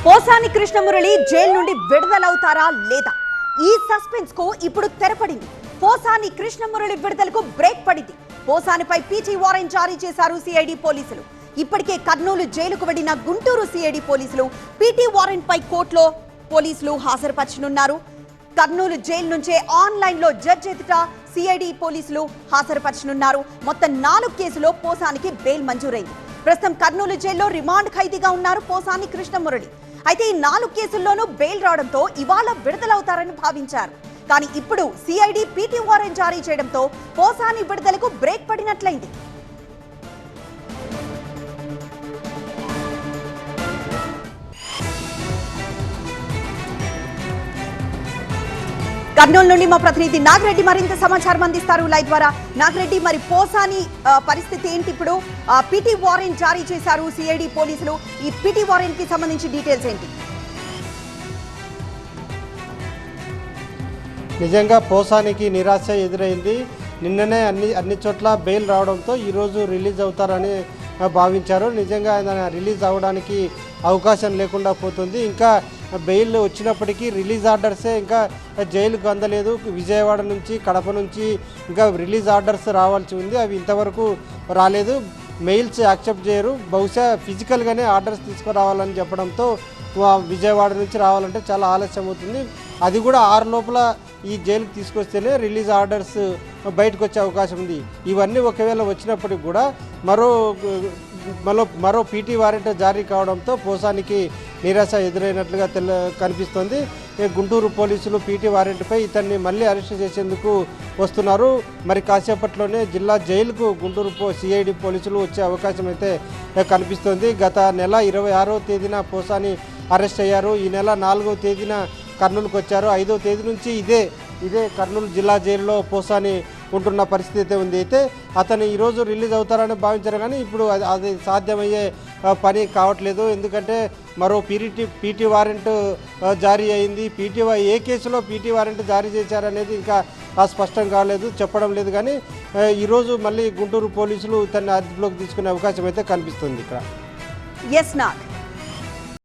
Posani Krishna Murali jail నుండి విడుదలవుతారా లేదా? ఈ సస్పెన్స్ కు ఇప్పుడు తెరపడింది. పోసాని కృష్ణమురళి విడుదలకు బ్రేక్ పడింది. పోసానిపై పీటీ వారెంట్ జారీ చేశారు సిఐడి పోలీసులు. ఇప్పటికే కర్నూలు జైలుకు వెళ్లిన గుంటూరు సిఐడి పోలీసులు పీటీ వారెంట్ పై కోర్టులో పోలీసులు హాజరుపరచనున్నారు. కర్నూలు జైలు నుంచే ఆన్లైన్ లో జడ్జి ఎదుట సిఐడి పోలీసులు హాజరుపరచనున్నారు. మొత్తం 4 కేసులో పోసానికి బెయిల్ మంజూరైంది. ప్రస్తుతం కర్నూలు జైల్లో రిమాండ్ ఖైదీగా ఉన్నారు పోసాని కృష్ణమురళి. అయితే ఈ 4 కేసుల్లోనూ బెయిల్ రావడంతో ఇవాళ విడుదలవుతారని భావించారు. కానీ ఇప్పుడు సిఐడి పీటీ వారెంట్ జారీ చేయడంతో పోసాని విడుదలకు బ్రేక్ పడినట్లయింది. కర్నూలు నుండి మా ప్రతినిధి నాగిరెడ్డి మరింత సమాచారం అందిస్తారు లైవ్ ద్వారా. నాగిరెడ్డి, మరి పోసాని పరిస్థితి ఏంటి? ఇప్పుడు పీటీ వారెంట్ జారీ చేశారు సిఐడి పోలీసులు. ఈ పీటీ వారెంట్ కి సంబంధించి డీటెయిల్స్ ఏంటి? నిజంగా పోసానికి నిరాశ ఎదురైంది. నిన్ననే అన్ని చోట్ల బెయిల్ రావడంతో ఈరోజు రిలీజ్ అవుతారని భావించారు. నిజంగా ఆయన రిలీజ్ అవ్వడానికి అవకాశం లేకుండా పోతుంది. ఇంకా బెయిల్ వచ్చినప్పటికీ రిలీజ్ ఆర్డర్సే ఇంకా జైలుకు అందలేదు. విజయవాడ నుంచి, కడప నుంచి ఇంకా రిలీజ్ ఆర్డర్స్ రావాల్సి ఉంది. అవి ఇంతవరకు రాలేదు. మెయిల్స్ యాక్సెప్ట్ చేయరు. బహుశా ఫిజికల్గానే ఆర్డర్స్ తీసుకురావాలని చెప్పడంతో విజయవాడ నుంచి రావాలంటే చాలా ఆలస్యం అవుతుంది. అది కూడా 6 లోపల ఈ జైలుకి తీసుకొస్తేనే రిలీజ్ ఆర్డర్స్ బయటకు వచ్చే అవకాశం ఉంది. ఇవన్నీ ఒకవేళ వచ్చినప్పటికి కూడా మరో పీటీ వారెంట్ జారీ కావడంతో పోసానికి నిరాశ ఎదురైనట్లుగా కనిపిస్తోంది. గుంటూరు పోలీసులు పీటీ వారెంట్పై ఇతన్ని మళ్ళీ అరెస్ట్ చేసేందుకు వస్తున్నారు. మరి కాసేపట్లోనే జిల్లా జైలుకు గుంటూరు సిఐడి పోలీసులు వచ్చే అవకాశం అయితే కనిపిస్తోంది. గత నెల 26వ తేదీన పోసాని అరెస్ట్ అయ్యారు. ఈ నెల 4వ తేదీన కర్నూలుకు వచ్చారు. 5వ తేదీ నుంచి ఇదే కర్నూలు జిల్లా జైలులో పోసాని ఉంటున్న పరిస్థితి ఉంది. అయితే అతను ఈరోజు రిలీజ్ అవుతారని భావించారు, కానీ ఇప్పుడు అది సాధ్యమయ్యే పని కావట్లేదు. ఎందుకంటే మరో పీటీ వారెంట్ జారీ అయింది. ఏ కేసులో పీటీ వారెంట్ జారీ చేశారనేది ఇంకా స్పష్టం కాలేదు, చెప్పడం లేదు. కానీ ఈరోజు మళ్ళీ గుంటూరు పోలీసులు ఇతన్ని అదుపులోకి తీసుకునే అవకాశం అయితే కనిపిస్తుంది ఇక్కడ. ఎస్ నాగ్.